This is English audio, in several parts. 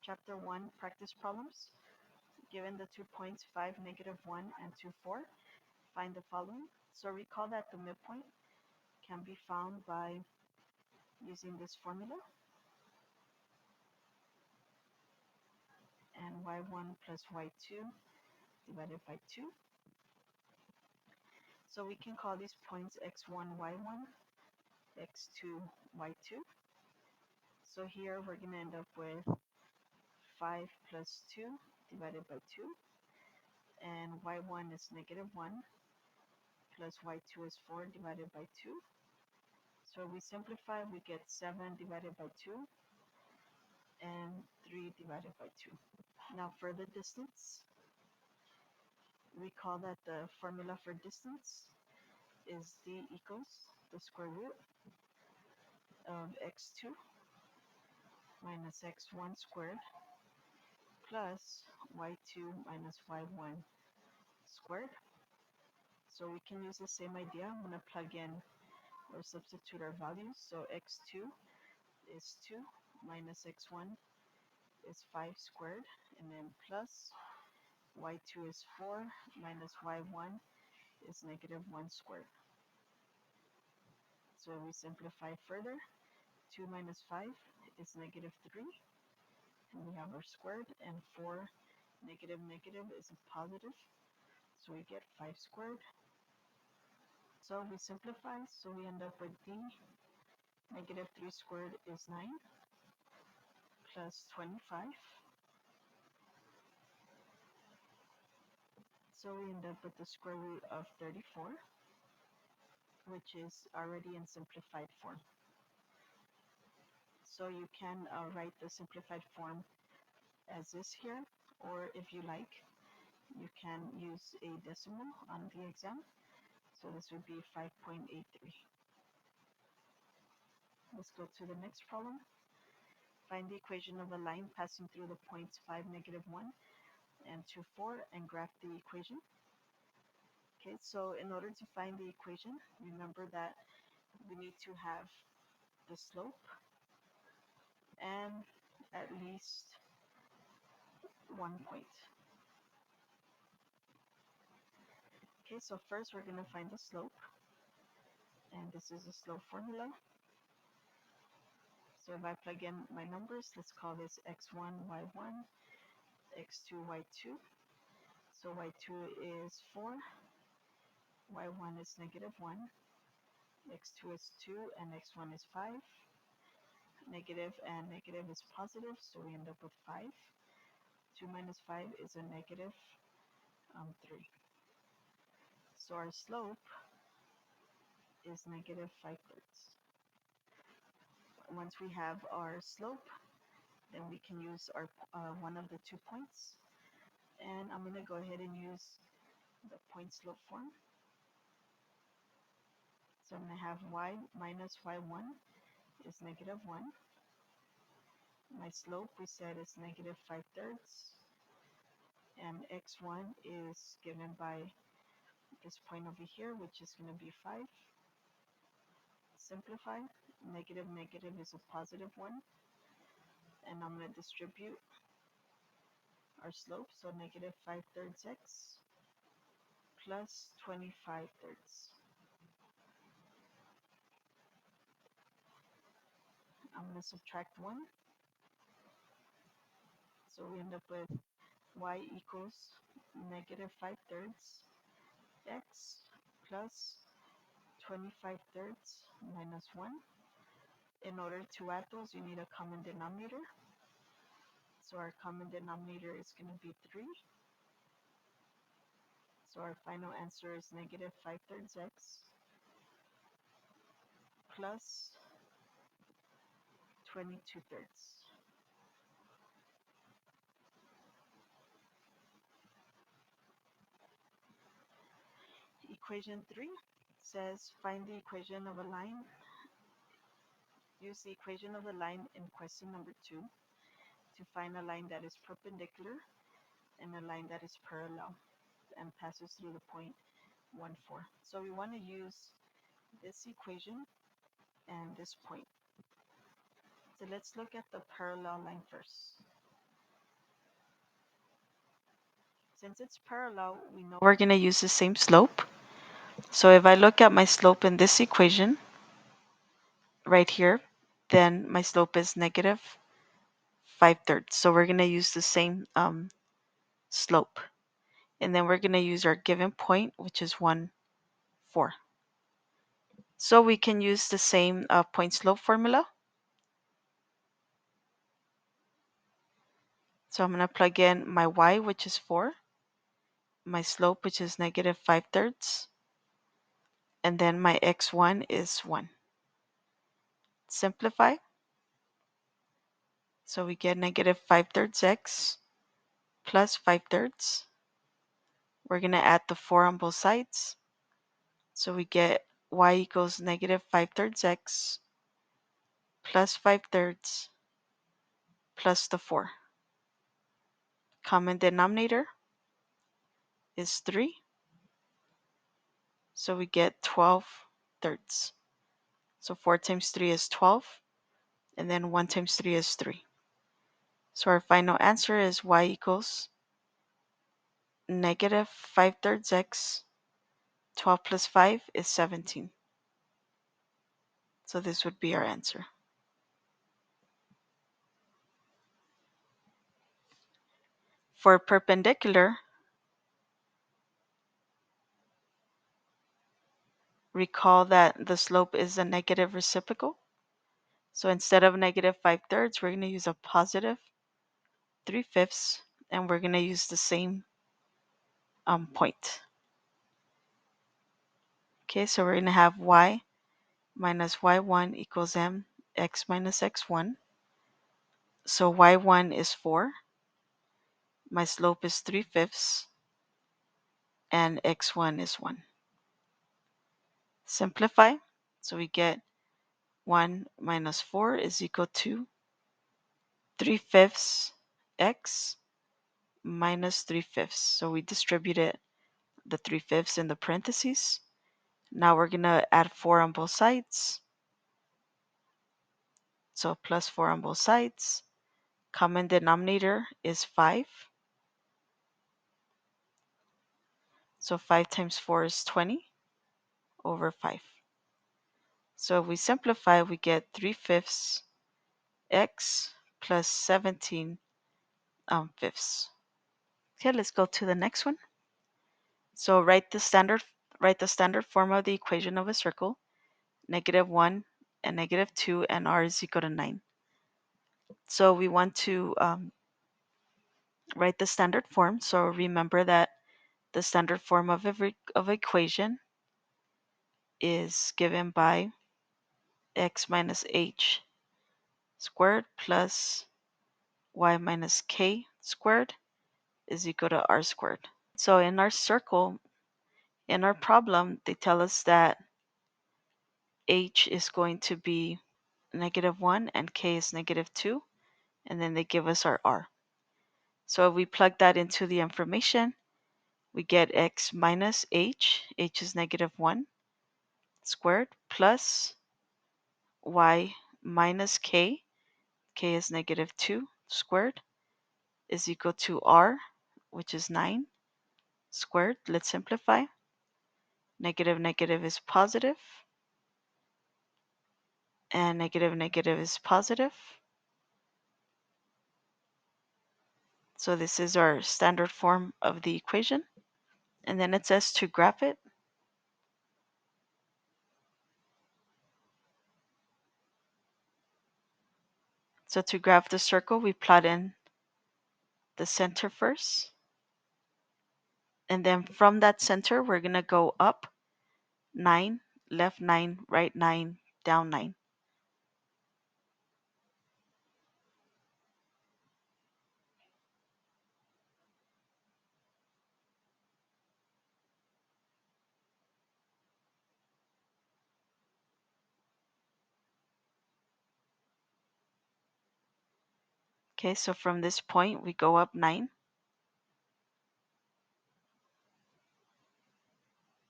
Chapter 1 Practice Problems. Given the 2 points 5, -1, and 2, 4, find the following. So recall that the midpoint can be found by using this formula, and y1 plus y2 divided by 2. So we can call these points x1, y1, x2, y2. So here we're going to end up with 5 plus 2 divided by 2, and y1 is -1 plus y2 is 4 divided by 2. So we simplify, we get 7 divided by 2 and 3 divided by 2. Now for the distance, recall that the formula for distance is d equals the square root of x2 minus x1 squared plus y2 minus y1 squared. So we can use the same idea. I'm going to plug in or substitute our values. So x2 is 2 minus x1 is 5 squared, and then plus y2 is 4 minus y1 is -1 squared. So we simplify further. 2 minus 5 is -3, and we have our squared, and 4 negative is a positive, so we get 5 squared. So we simplify, so we end up with d -3 squared is 9 plus 25. So we end up with the square root of 34, which is already in simplified form. So you can write the simplified form as this here, or if you like, you can use a decimal on the exam. So this would be 5.83. Let's go to the next problem. Find the equation of a line passing through the points 5, -1, and 2, 4, and graph the equation. Okay, so in order to find the equation, remember that we need to have the slope and at least one point. Okay, so first we're going to find the slope, and this is the slope formula. So if I plug in my numbers, let's call this x1, y1, x2, y2. So y2 is 4, y1 is -1, x2 is 2, and x1 is 5. Negative and negative is positive, so we end up with 5. 2 minus 5 is a -3. So our slope is -5/3. Once we have our slope, then we can use our one of the 2 points. And I'm going to go ahead and use the point slope form. So I'm going to have y minus y1 is -1. My slope, we said, is -5/3. And x1 is given by this point over here, which is going to be 5. Simplify. Negative is a positive 1. And I'm going to distribute our slope. So -5/3 x plus 25/3. I'm going to subtract 1. So we end up with y equals -5/3 x plus 25/3 minus 1. In order to add those, you need a common denominator. So our common denominator is going to be 3. So our final answer is -5/3 x plus 22/3. Equation 3 says find the equation of a line. Use the equation of a line in question number 2 to find a line that is perpendicular and a line that is parallel and passes through the point 1, 4. So we want to use this equation and this point. So let's look at the parallel line first. Since it's parallel, we know we're going to use the same slope. So if I look at my slope in this equation right here, then my slope is negative 5/3. So we're going to use the same slope. And then we're going to use our given point, which is 1, 4. So we can use the same point slope formula. So I'm going to plug in my y, which is 4, my slope, which is negative 5/3, and then my x1 is 1. Simplify. So we get negative 5/3 x plus 5/3. We're going to add the 4 on both sides. So we get y equals negative 5/3 x plus 5/3 plus the 4. Common denominator is 3. So we get 12/3. So 4 times 3 is 12. And then 1 times 3 is 3. So our final answer is y equals negative 5/3 x. 12 plus 5 is 17. So this would be our answer. For perpendicular, recall that the slope is a negative reciprocal. So instead of negative 5/3, we're going to use a positive 3/5, and we're going to use the same point. Okay, so we're going to have y minus y1 equals mx minus x1. So y1 is 4, my slope is 3/5, and x1 is 1. Simplify. So we get 1 minus 4 is equal to 3/5 x minus 3/5. So we distributed the 3/5 in the parentheses. Now we're going to add 4 on both sides. So plus 4 on both sides. Common denominator is 5. So 5 times 4 is 20 over 5. So if we simplify, we get 3/5 x plus 17 fifths. Okay, let's go to the next one. So write the standard form of the equation of a circle, -1 and -2, and r is equal to 9. So we want to write the standard form. So remember that the standard form of equation is given by x minus h squared plus y minus k squared is equal to r squared. So in our circle, in our problem, they tell us that h is going to be -1 and k is -2, and then they give us our r. So if we plug that into the information, we get x minus h is -1 squared, plus y minus k is -2 squared, is equal to r, which is 9 squared. Let's simplify. Negative negative is positive, and negative negative is positive. So this is our standard form of the equation. And then it says to graph it. So to graph the circle, we plot in the center first. And then from that center, we're going to go up 9, left 9, right 9, down 9. Okay, so from this point, we go up 9.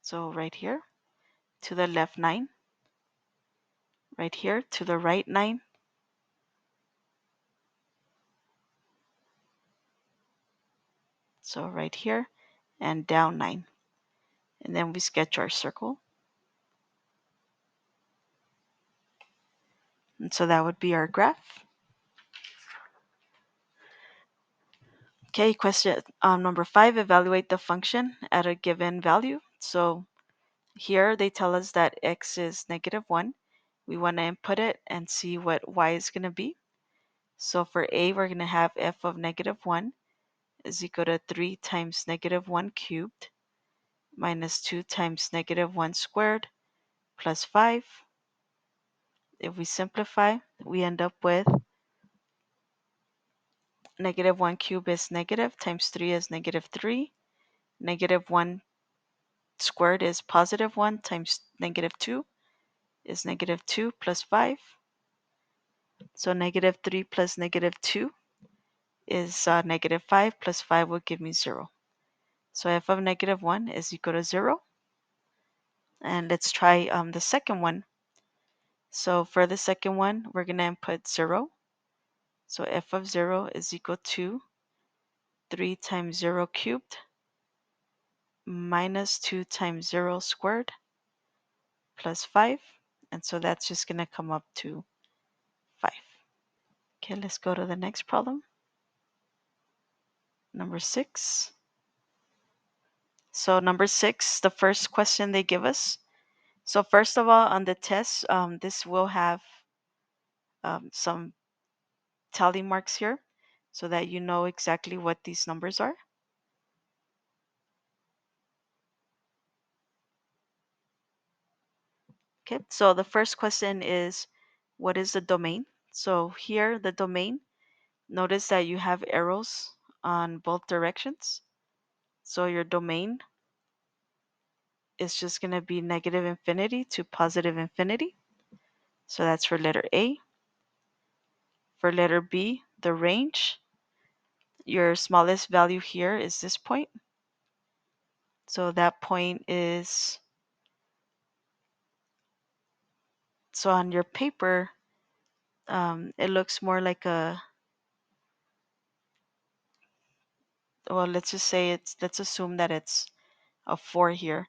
So right here, to the left 9. Right here, to the right 9. So right here and down 9. And then we sketch our circle. And so that would be our graph. Okay, question number 5, evaluate the function at a given value. So here they tell us that x is -1. We want to input it and see what y is going to be. So for a, we're going to have f of -1 is equal to 3 times -1 cubed minus 2 times -1 squared plus 5. If we simplify, we end up with -1 cubed is negative times 3 is -3. -1 squared is +1 times -2 is -2 plus 5. So -3 plus -2 is -5 plus 5 will give me 0. So f of -1 is equal to 0. And let's try the second one. So for the second one, we're going to input 0. So f of 0 is equal to 3 times 0 cubed minus 2 times 0 squared plus 5. And so that's just going to come up to 5. Okay, let's go to the next problem. Number 6. So number 6, the first question they give us. So first of all, on the test, this will have some tally marks here so that you know exactly what these numbers are. Okay, so the first question is, what is the domain? So here, the domain, notice that you have arrows on both directions. So your domain is just going to be -infinity to +infinity. So that's for letter A. For letter B, the range, your smallest value here is this point. So that point is, so on your paper, it looks more like a, well, let's just say let's assume that it's a 4 here.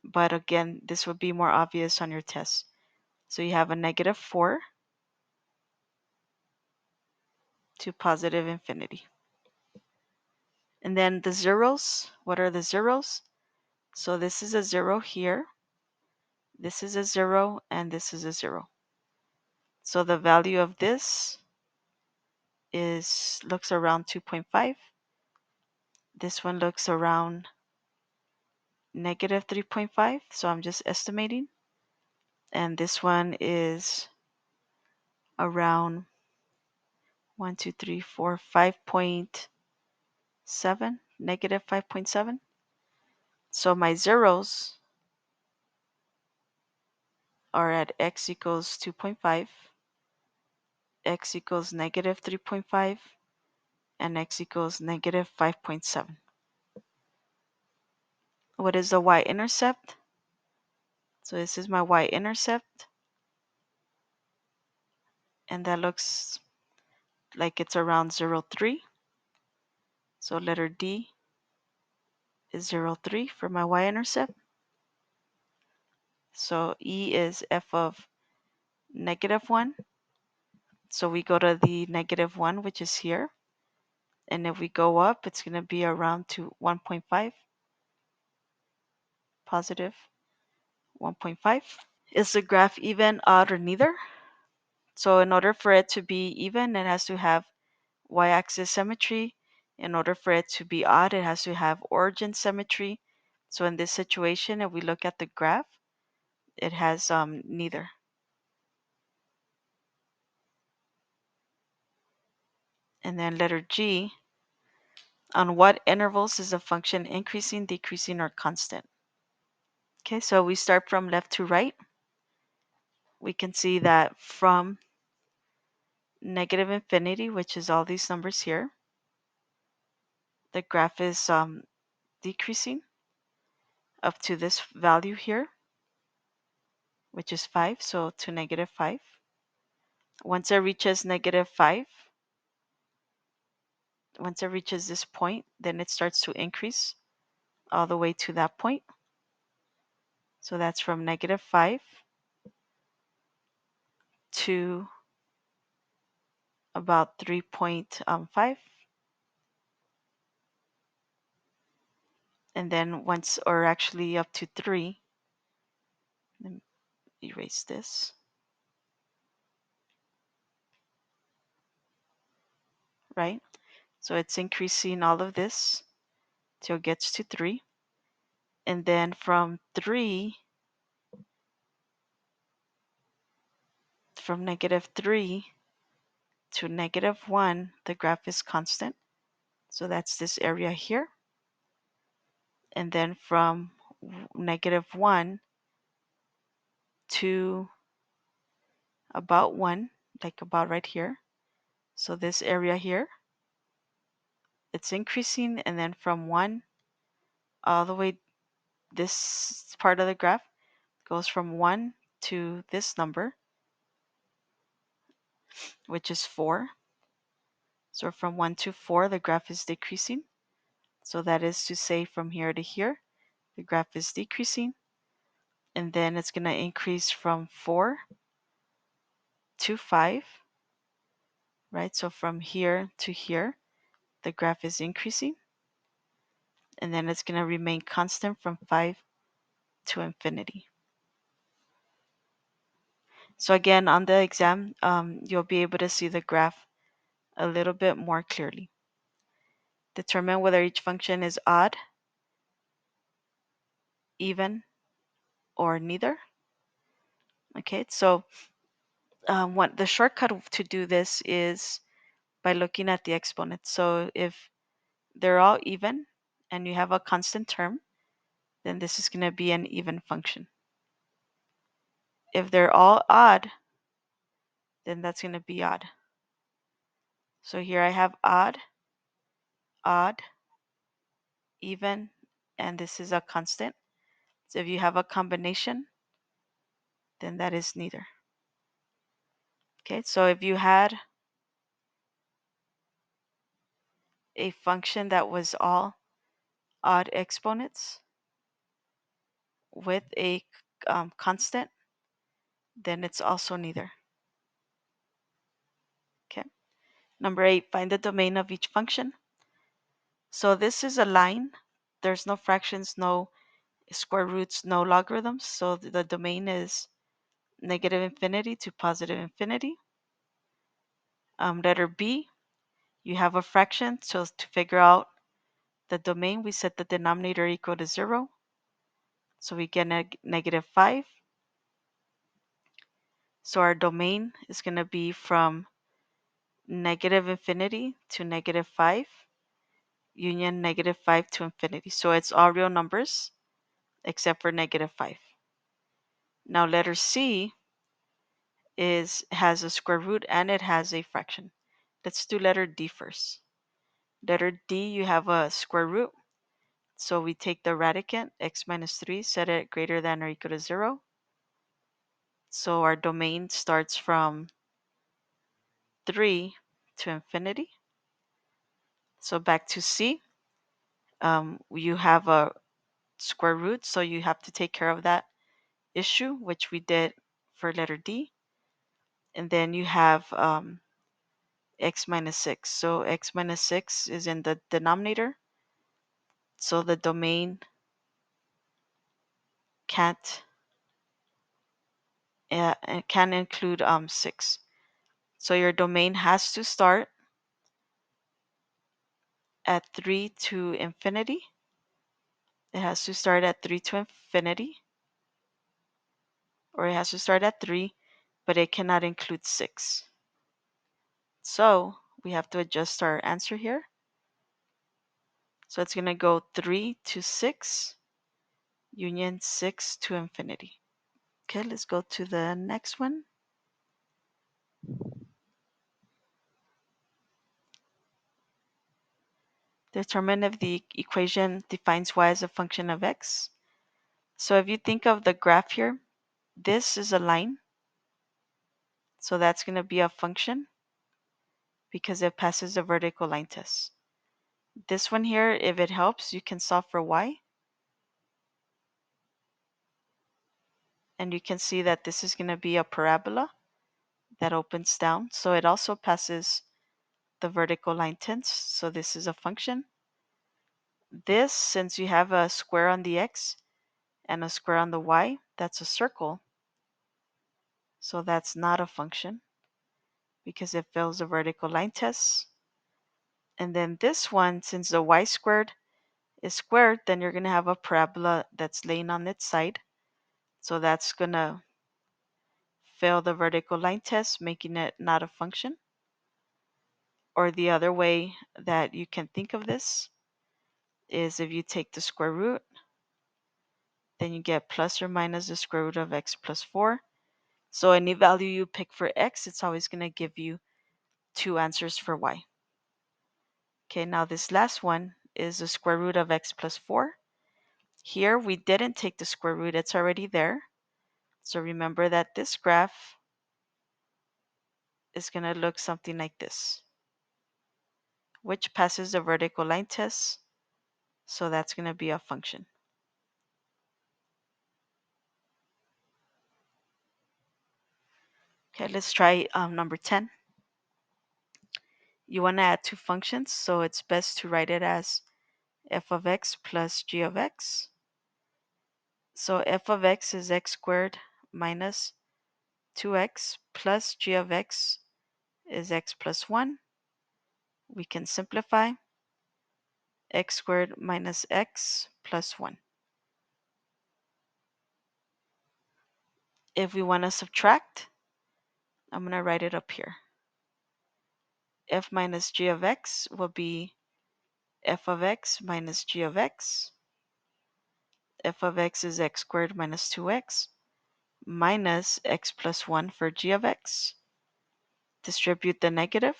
But again, this would be more obvious on your test. So you have a -4 to +infinity. And then the zeros, what are the zeros? So this is a 0 here, this is a 0, and this is a 0. So the value of this looks around 2.5. This one looks around -3.5, so I'm just estimating. And this one is around 1, 2, 3, 4, 5.7, -5.7. So my zeros are at x equals 2.5, x equals -3.5, and x equals -5.7. What is the y-intercept? So this is my y-intercept, and that looks like it's around 0.3. So letter D is 0.3 for my y-intercept. So E is f of -1. So we go to the -1, which is here. And if we go up, it's going to be around to 1.5, positive 1.5. Is the graph even, odd, or neither? So in order for it to be even, it has to have y-axis symmetry. In order for it to be odd, it has to have origin symmetry. So in this situation, if we look at the graph, it has neither. And then letter G, on what intervals is a function increasing, decreasing, or constant? Okay, so we start from left to right. We can see that from -infinity, which is all these numbers here, the graph is decreasing up to this value here, which is 5, so to -5. Once it reaches -5, Once it reaches this point, then it starts to increase all the way to that point. So that's from -5 to about 3.5. And then once, or actually up to 3, let me erase this, right? So it's increasing all of this till it gets to 3. And then from -3, to -1, the graph is constant. So that's this area here. And then from -1 to about 1, like about right here. So this area here, it's increasing. And then from 1 all the way, this part of the graph goes from 1 to this number, which is 4. So from 1 to 4, the graph is decreasing. So that is to say from here to here, the graph is decreasing. And then it's going to increase from 4 to 5, right? So from here to here, the graph is increasing. And then it's going to remain constant from 5 to infinity. So again, on the exam, you'll be able to see the graph a little bit more clearly. Determine whether each function is odd, even, or neither. Okay, so what the shortcut to do this is by looking at the exponents. So if they're all even and you have a constant term, then this is going to be an even function. If they're all odd, then that's going to be odd. So here I have odd, odd, even, and this is a constant. So if you have a combination, then that is neither. Okay, so if you had a function that was all odd exponents with a constant, then it's also neither. Okay. Number 8, find the domain of each function. So this is a line. There's no fractions, no square roots, no logarithms. So the domain is -infinity to +infinity. Letter B, you have a fraction. So to figure out the domain, we set the denominator equal to 0. So we get -5. So our domain is going to be from -infinity to -5, union -5 to infinity. So it's all real numbers except for -5. Now letter C has a square root and it has a fraction. Let's do letter D first. Letter D, you have a square root. So we take the radicand, x minus 3, set it greater than or equal to 0. So our domain starts from 3 to infinity. So back to C, you have a square root, so you have to take care of that issue, which we did for letter D. And then you have x minus 6. So x minus 6 is in the denominator. So the domain can't can include 6. So your domain has to start at 3 to infinity. It has to start at 3 to infinity. Or it has to start at 3, but it cannot include 6. So we have to adjust our answer here. So it's going to go 3 to 6, union 6 to infinity. Okay, let's go to the next one. Determine if the equation defines y as a function of x. So if you think of the graph here, this is a line. So that's going to be a function because it passes the vertical line test. This one here, if it helps, you can solve for y. And you can see that this is going to be a parabola that opens down. So it also passes the vertical line tensed. So this is a function. This, since you have a square on the x and a square on the y, that's a circle. So that's not a function because it fails the vertical line test. And then this one, since the y squared is squared, then you're going to have a parabola that's laying on its side. So that's going to fail the vertical line test, making it not a function. Or the other way that you can think of this is if you take the square root, then you get plus or minus the square root of x plus 4. So any value you pick for x, it's always going to give you two answers for y. Okay, now this last one is the square root of x plus 4. Here we didn't take the square root, it's already there. So remember that this graph is going to look something like this, which passes the vertical line test. So that's going to be a function. Okay, let's try number 10. You want to add two functions, so it's best to write it as f of x plus g of x. So f of x is x squared minus 2x plus g of x is x plus 1. We can simplify x squared minus x plus 1. If we want to subtract, I'm going to write it up here. F minus g of x will be f of x minus g of x. F of x is x squared minus 2x minus x plus 1 for g of x. Distribute the negative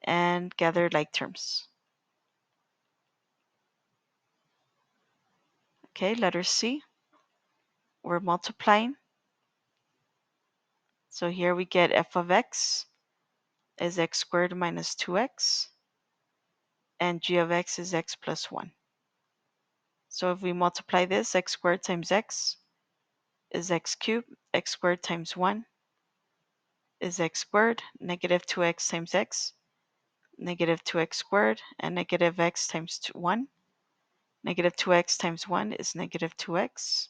and gather like terms. Okay, letter C. We're multiplying. So here we get f of x is x squared minus 2x and g of x is x plus 1. So if we multiply this, x squared times x is x cubed, x squared times 1 is x squared, negative 2x times x, negative 2x squared, and negative x times 1. Negative 2x times 1 is negative 2x.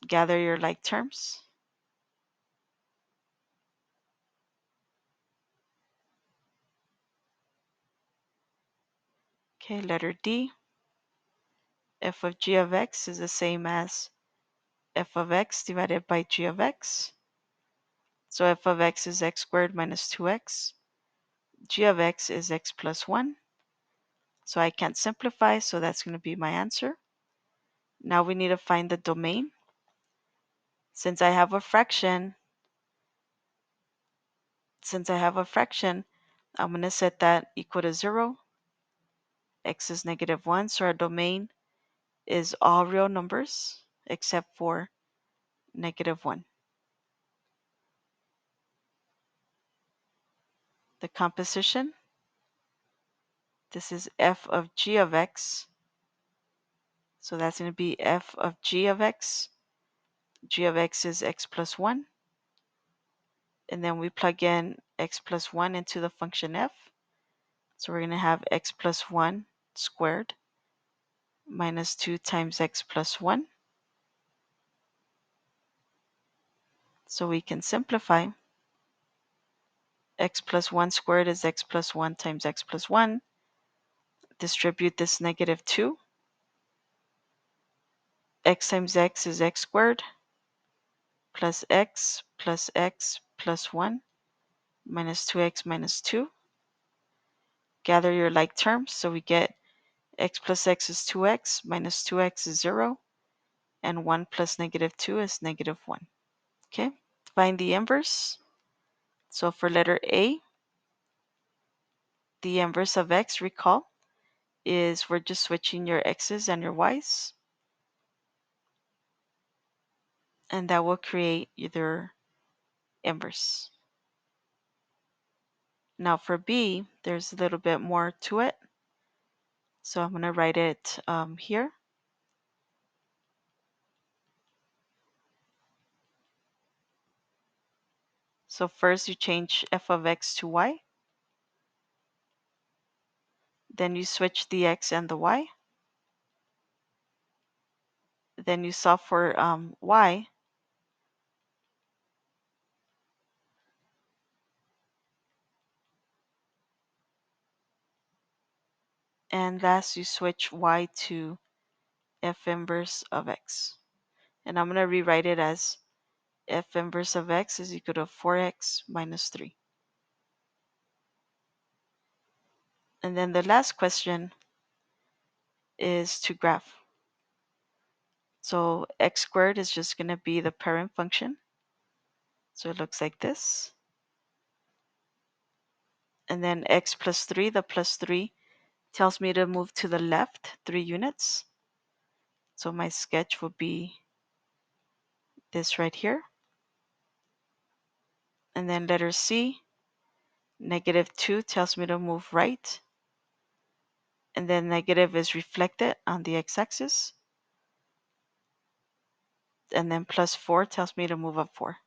Gather your like terms. Okay, letter D. F of g of x is the same as f of x divided by g of x. So f of x is x squared minus 2x. G of x is x plus 1. So I can't simplify, so that's going to be my answer. Now we need to find the domain. Since I have a fraction, I'm going to set that equal to 0. X is negative 1, so our domain is all real numbers except for negative 1. The composition, this is f of g of x. So that's going to be f of g of x. G of x is x plus 1. And then we plug in x plus 1 into the function f. So we're going to have x plus 1 squared minus 2 times x plus 1. So we can simplify. X plus 1 squared is x plus 1 times x plus 1. Distribute this negative 2. X times x is x squared plus x plus 1 minus 2x minus 2. Gather your like terms. So we get x plus x is 2x minus 2x is 0. And 1 plus negative 2 is negative 1. Okay, find the inverse. So for letter A, the inverse of x, recall, is we're just switching your x's and your y's. And that will create either inverse. Now for B, there's a little bit more to it. So I'm going to write it here. So first you change f of x to y. Then you switch the x and the y. Then you solve for y. And last you switch y to f inverse of x. And I'm going to rewrite it as f inverse of x is equal to 4x minus 3. And then the last question is to graph. So x squared is just going to be the parent function. So it looks like this. And then x plus 3, the plus 3 tells me to move to the left 3 units. So my sketch would be this right here. And then letter C, negative 2 tells me to move right. And then negative is reflected on the x-axis. And then plus 4 tells me to move up 4.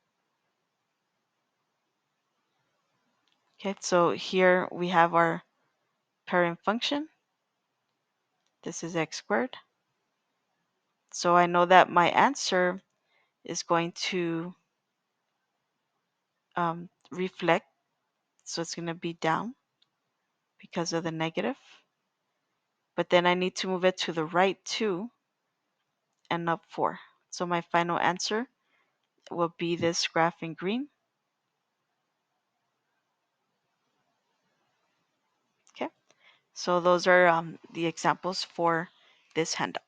Okay, so here we have our parent function. This is x squared. So I know that my answer is going to reflect. So it's going to be down because of the negative. But then I need to move it to the right 2 and up 4. So my final answer will be this graph in green. Okay, so those are the examples for this handout.